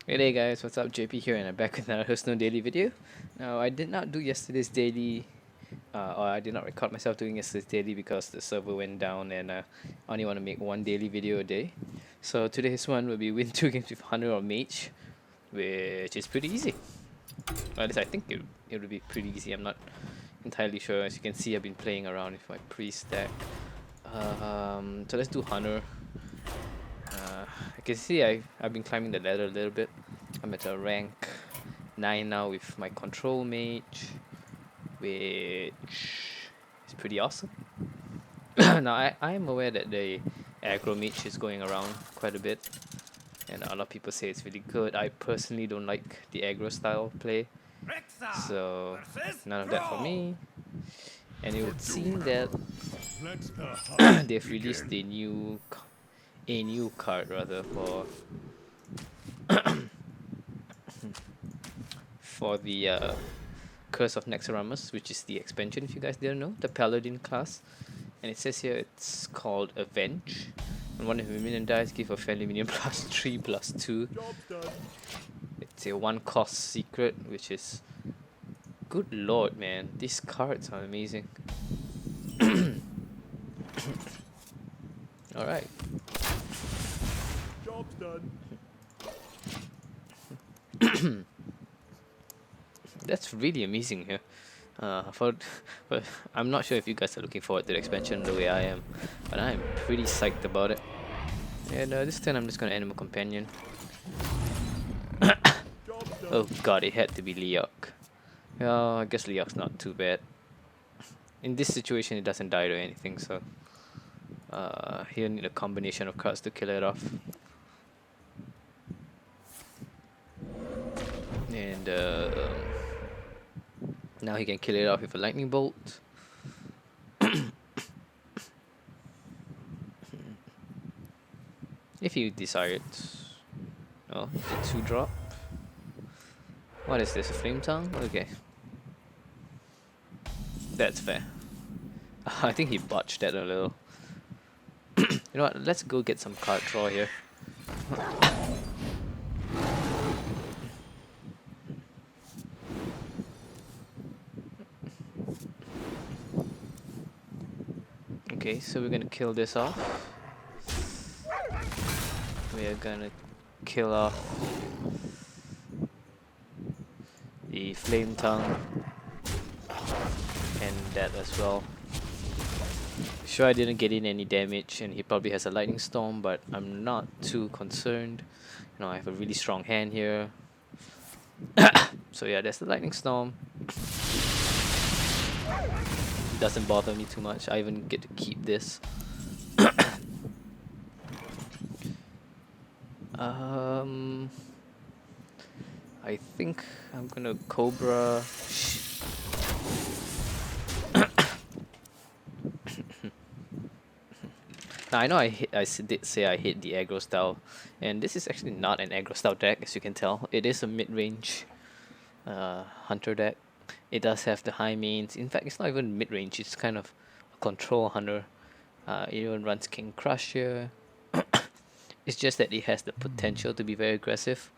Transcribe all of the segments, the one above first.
Hey there guys, what's up? JP here and I'm back with another Hearthstone daily video. Now I did not do yesterday's daily, or I did not record myself doing yesterday's daily because the server went down and I only want to make one daily video a day. So today's one will be win 2 games with Hunter or Mage, which is pretty easy. Or at least I think it would be pretty easy. I'm not entirely sure. As you can see, I've been playing around with my pre-stack. So let's do Hunter. I can see I've been climbing the ladder a little bit. I'm at a rank 9 now with my control mage, which is pretty awesome. Now I am aware that the aggro mage is going around quite a bit, and a lot of people say it's really good. I personally don't like the aggro style play, so none of that for me. And it would seem that they've released a new card rather for the Curse of Nexaramus, which is the expansion, if you guys didn't know, the Paladin class. And it says here it's called Avenge. And one of the minion dies, give a friendly minion +3/+2. It's a 1 cost secret, which is good lord, man. These cards are amazing. Alright. Job's done. That's really amazing here. But I'm not sure if you guys are looking forward to the expansion the way I am, but I am pretty psyched about it. And this turn I'm just gonna Animal Companion. Oh god, it had to be Leok. Well, I guess Leok's not too bad. In this situation, it doesn't die or anything, so he'll need a combination of cards to kill it off. And now he can kill it off with a lightning bolt. If you desire it. Oh, the 2-drop. What is this, a flame tongue? Okay. That's fair. I think he botched that a little. You know what, let's go get some card draw here. Okay, so we're gonna kill this off. We're gonna kill off the flame tongue and that as well. Sure, I didn't get in any damage and he probably has a lightning storm, but I'm not too concerned. You know, I have a really strong hand here. So yeah, that's the lightning storm. Doesn't bother me too much. I even get to keep this. I think I'm gonna Cobra. Now I know did say I hate the aggro style, and this is actually not an aggro style deck, as you can tell. It is a mid-range hunter deck. It does have the high mains. In fact, it's not even mid-range. It's kind of a control hunter. It even runs King Crusher. It's just that it has the potential to be very aggressive.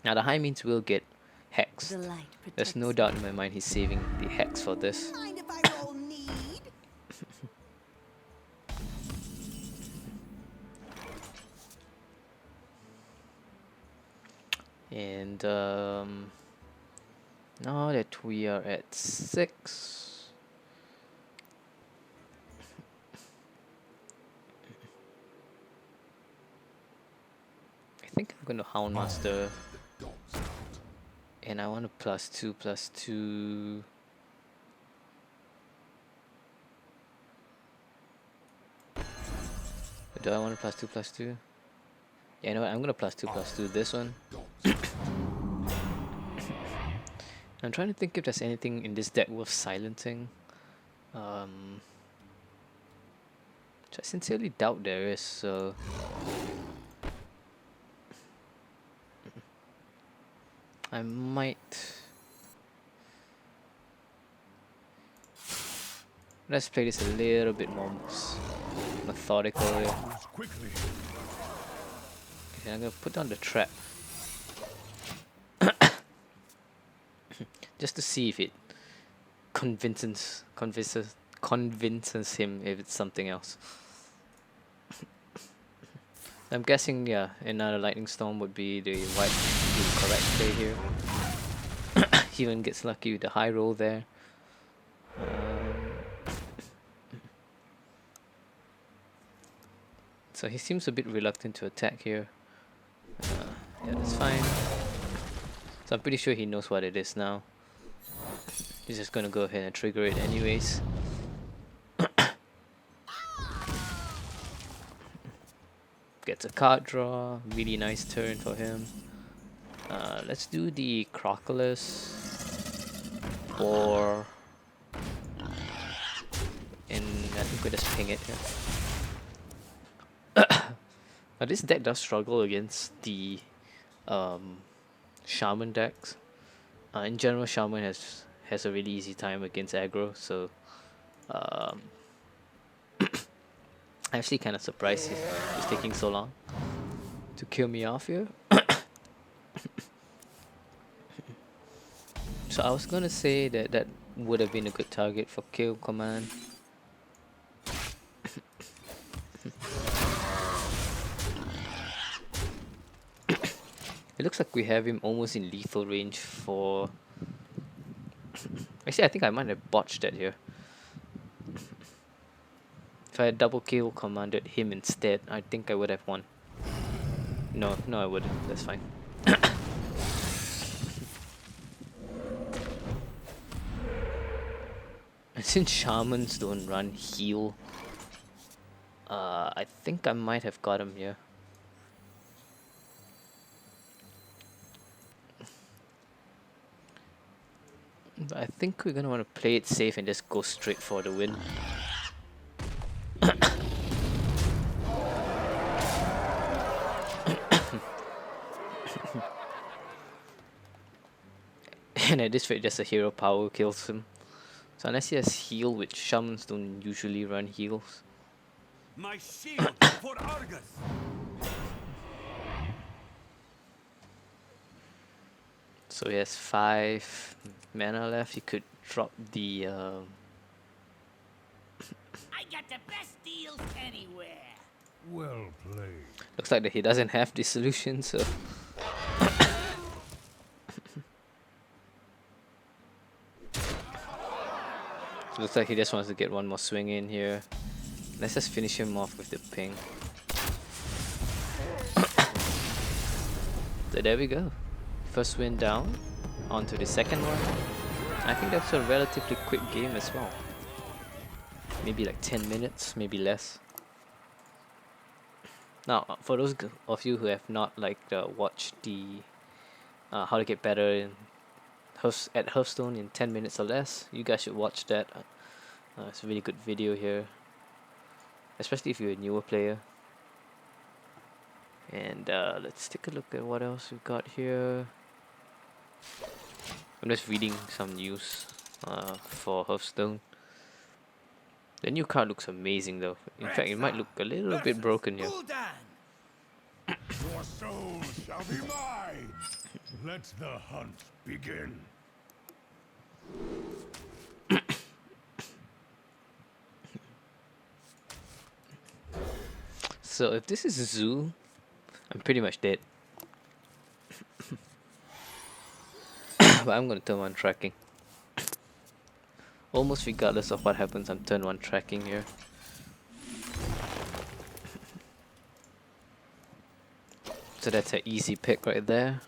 Now the high mains will get hexed. There's no doubt in my mind he's saving the hex for this. Mind if I roll need? And now that we are at 6, I think I'm gonna Houndmaster, and I want a +2/+2. Do I want a +2/+2? Yeah, you know what? I'm gonna +2/+2 this one. I'm trying to think if there's anything in this deck worth silencing. Which I sincerely doubt there is, so I might. Let's play this a little bit more methodical here. And I'm gonna put down the trap just to see if it convinces him if it's something else. I'm guessing, yeah, another lightning storm would be the correct play here. He even gets lucky with the high roll there. So he seems a bit reluctant to attack here. Yeah, that's fine. So I'm pretty sure he knows what it is now. He's just gonna go ahead and trigger it anyways. Gets a card draw, really nice turn for him. Let's do the Crocolus or and I think we just ping it here. Now this deck does struggle against the Shaman decks. In general, Shaman has a really easy time against aggro, so I'm actually kind of surprised he's taking so long to kill me off here. So I was gonna say that would have been a good target for kill command. It looks like we have him almost in lethal range for... Actually, I think I might have botched that here. If I had double kill commanded him instead, I think I would have won. No, I wouldn't. That's fine. And since shamans don't run heal, I think I might have got him here. But I think we're gonna want to play it safe and just go straight for the win. And at this rate, just a hero power kills him. So unless he has heal, which shamans don't usually run heals. My shield for Argus. So he has 5 mana left. He could drop the. I got the best deals anywhere. Well played. Looks like that he doesn't have the solution, so. Looks like he just wants to get one more swing in here. Let's just finish him off with the ping. So there we go. First win down. On to the second one. I think that's a relatively quick game as well. Maybe like 10 minutes, maybe less. Now, for those of you who have not watched the how to get better in at Hearthstone in 10 minutes or less, you guys should watch that. It's a really good video here, especially if you're a newer player. And let's take a look at what else we've got here. I'm just reading some news for Hearthstone. The new card looks amazing though. In fact, it might look a little bit broken here. Your soul shall be mine. Let the hunt begin. So if this is Zoo, I'm pretty much dead. But I'm gonna turn on tracking. Almost regardless of what happens, I'm turn 1 tracking here. So that's an easy pick right there.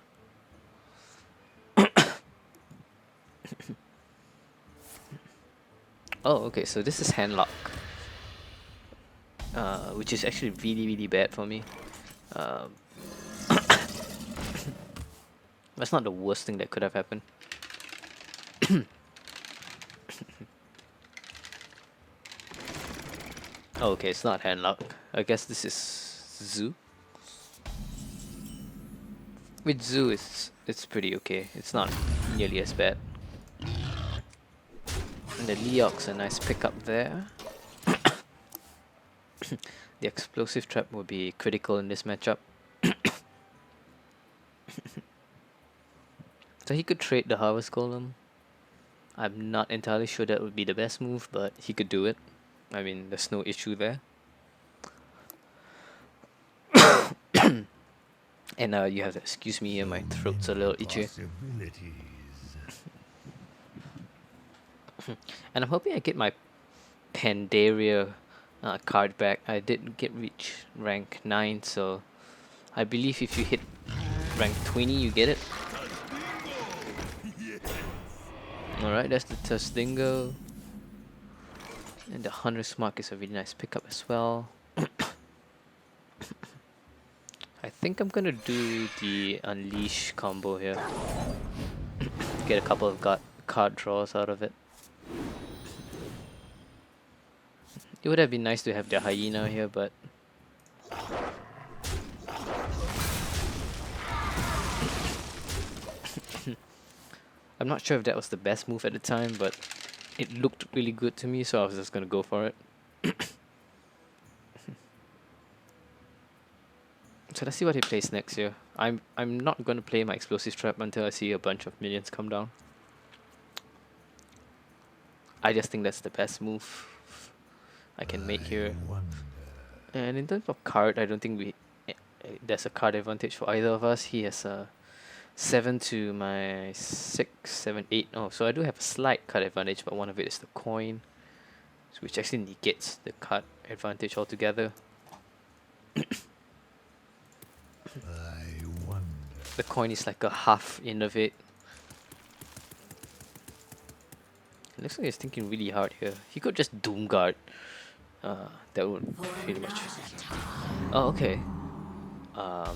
Oh, okay, so this is handlock. Which is actually really bad for me. That's not the worst thing that could have happened. Oh, okay, it's not handlock. I guess this is Zoo. With Zoo, it's pretty okay. It's not nearly as bad. And the Leok's a nice pickup there. The explosive trap will be critical in this matchup. So he could trade the Harvest Golem. I'm not entirely sure that would be the best move, but he could do it. I mean, there's no issue there. And you have to excuse me, and my throat's a little itchy. And I'm hoping I get my Pandaria card back. I didn't get reach rank 9, so I believe if you hit rank 20, you get it. Alright, that's the Tustingo. And the Hunter's Mark is a really nice pickup as well. I think I'm gonna do the Unleash combo here. Get a couple of card draws out of it. It would have been nice to have the Hyena here, but I'm not sure if that was the best move at the time, but it looked really good to me, so I was just gonna go for it. So let's see what he plays next here. I'm not gonna play my Explosive Trap until I see a bunch of minions come down. I just think that's the best move I can make here. And in terms of card, I don't think there's a card advantage for either of us. He has a 7 to my 6, 7, 8. Oh, so I do have a slight card advantage, but one of it is the coin, which actually negates the card advantage altogether. The coin is like a half innovate. It looks like he's thinking really hard here. He could just Doom Guard. That would pretty much. Oh, okay.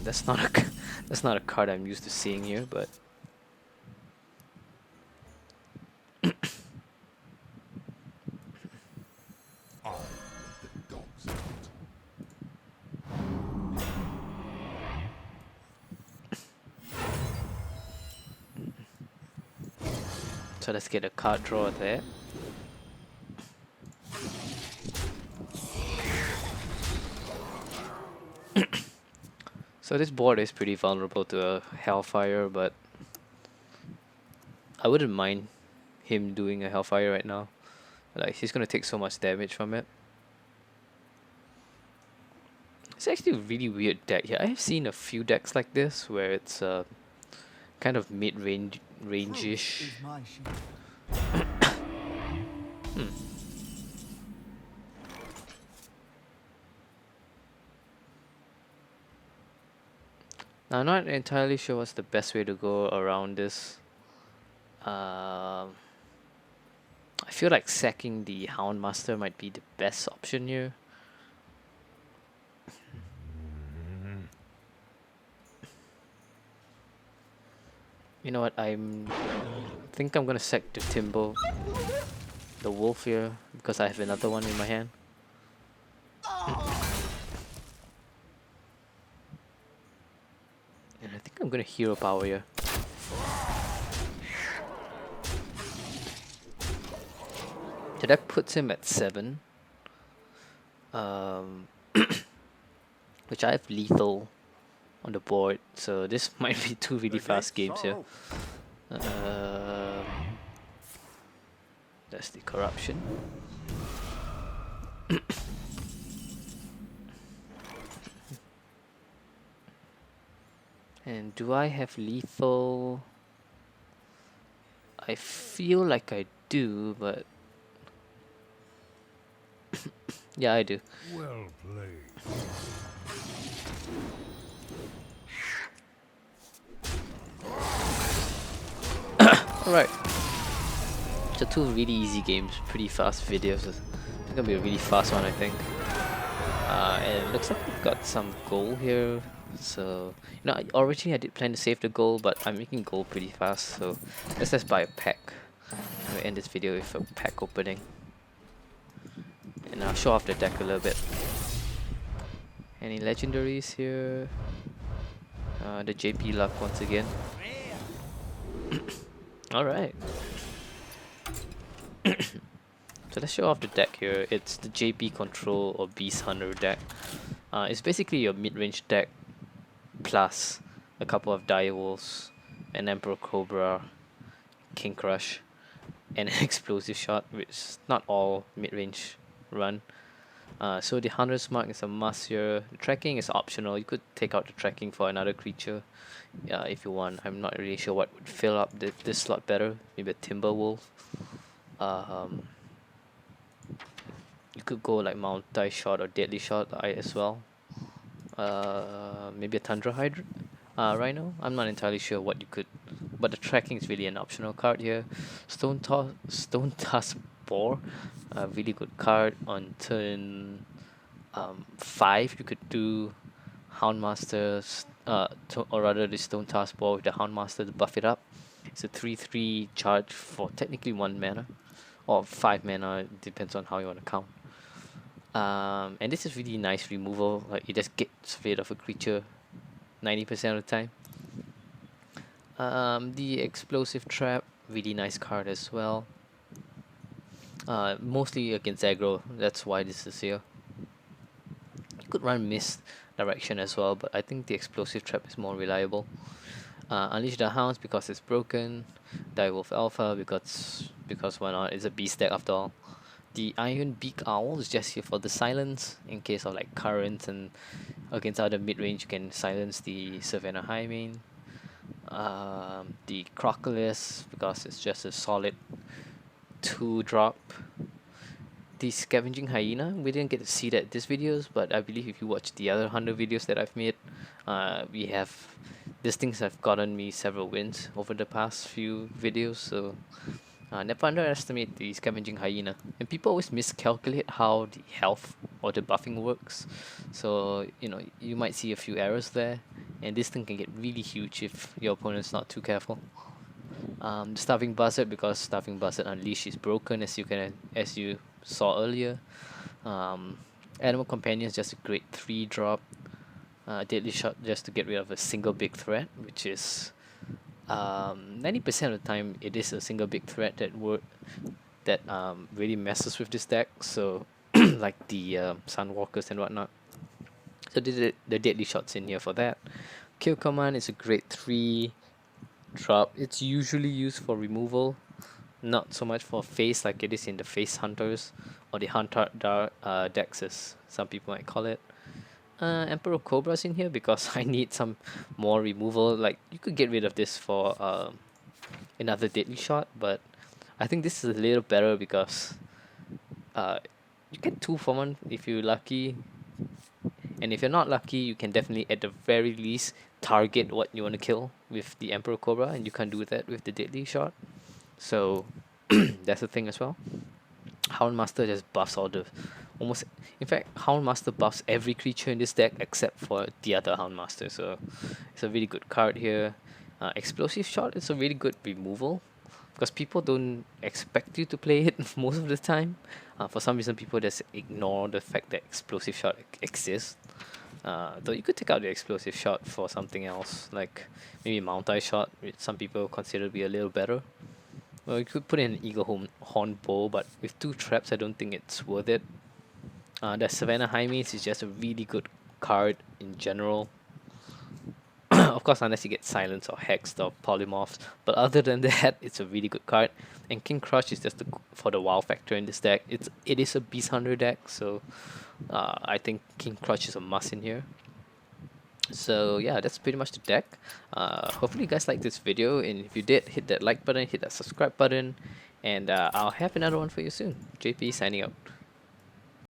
That's not a that's not a card I'm used to seeing here, but so let's get a card draw there. So this board is pretty vulnerable to a Hellfire, but I wouldn't mind him doing a Hellfire right now. Like, he's gonna take so much damage from it. It's actually a really weird deck here. I have seen a few decks like this where it's kind of range-ish. Now, I'm not entirely sure what's the best way to go around this. I feel like sacking the Houndmaster might be the best option here. You know what? I think I'm gonna sack the Timbo, the Wolf here, because I have another one in my hand. And I think I'm gonna Hero Power here. So that puts him at 7. Which I have lethal on the board, so this might be two really fast games here. That's the corruption. And do I have lethal? I feel like I do, but yeah, I do. Well played. Alright. So two really easy games, pretty fast videos. It's gonna be a really fast one, I think. And it looks like we've got some gold here. So, you know, originally I did plan to save the gold, but I'm making gold pretty fast. So let's just buy a pack. I'm gonna end this video with a pack opening. And I'll show off the deck a little bit. Any legendaries here? The JP luck once again. Alright. So let's show off the deck here. It's the JP Control or Beast Hunter deck. It's basically your mid-range deck plus a couple of Direwolves, an Emperor Cobra, King Crush, and an Explosive Shot, which is not all mid-range run. So the Hunter's Mark is a must here. The tracking is optional. You could take out the tracking for another creature if you want. I'm not really sure what would fill up this slot better. Maybe a Timberwolf. Um, you could go like multi-shot or deadly shot as well. Maybe a Tundra Hydra Rhino. I'm not entirely sure what you could, but the tracking is really an optional card here. Stone Tusk Boar, a really good card on turn 5. You could do Houndmasters, or rather the Stone Task Boar with the Houndmaster to buff it up. It's a 3/3 charge for technically 1 mana, or 5 mana, depends on how you want to count. And this is really nice removal, like it just gets rid of a creature 90% of the time. The Explosive Trap, really nice card as well. Mostly against aggro, that's why this is here. You could run Mist Direction as well, but I think the Explosive Trap is more reliable. Unleash the Hounds because it's broken. Direwolf Alpha because why not? It's a beast deck after all. The Iron Beak Owl is just here for the silence in case of like currents, and against other mid range you can silence the Savannah Highmane. The Crocolis because it's just a solid 2-drop. The Scavenging Hyena, we didn't get to see that in this videos, but I believe if you watch the other 100 videos that I've made, we have these things have gotten me several wins over the past few videos, so never underestimate the Scavenging Hyena. And people always miscalculate how the health or the buffing works, so you might see a few errors there, and this thing can get really huge if your opponent's not too careful. The Starving Buzzard because Starving Buzzard Unleash is broken, as you saw earlier. Animal Companion is just a great 3-drop. Deadly Shot just to get rid of a single big threat, which is 90% of the time it is a single big threat that really messes with this deck. So like the Sunwalkers and whatnot. So the Deadly Shot's in here for that. Kill Command is a great 3-drop. It's usually used for removal, not so much for face like it is in the Face Hunters or the Hunter decks, as some people might call it. Emperor Cobra's in here because I need some more removal. Like you could get rid of this for another Deadly Shot, but I think this is a little better because you get 2 for 1 if you're lucky, and if you're not lucky, you can definitely at the very least target what you want to kill with the Emperor Cobra, and you can't do that with the Deadly Shot. So that's the thing as well. Houndmaster just buffs all the almost. In fact, Houndmaster buffs every creature in this deck except for the other Houndmaster. So it's a really good card here. Explosive Shot is a really good removal because people don't expect you to play it most of the time. For some reason, people just ignore the fact that Explosive Shot exists. Though you could take out the Explosive Shot for something else, like maybe Multi-Shot, which some people consider to be a little better. Well, you could put in an Eagle Horn Bow, but with 2 traps, I don't think it's worth it. The Savannah Highmane is just a really good card in general. Of course, unless you get silenced or hexed or polymorphed, but other than that, it's a really good card. And King Crush is just for the wow factor in this deck. It is a Beast Hunter deck, so I think King Crush is a must in here. So yeah, that's pretty much the deck. Hopefully you guys liked this video, and if you did, hit that like button, hit that subscribe button, and I'll have another one for you soon. JP signing out.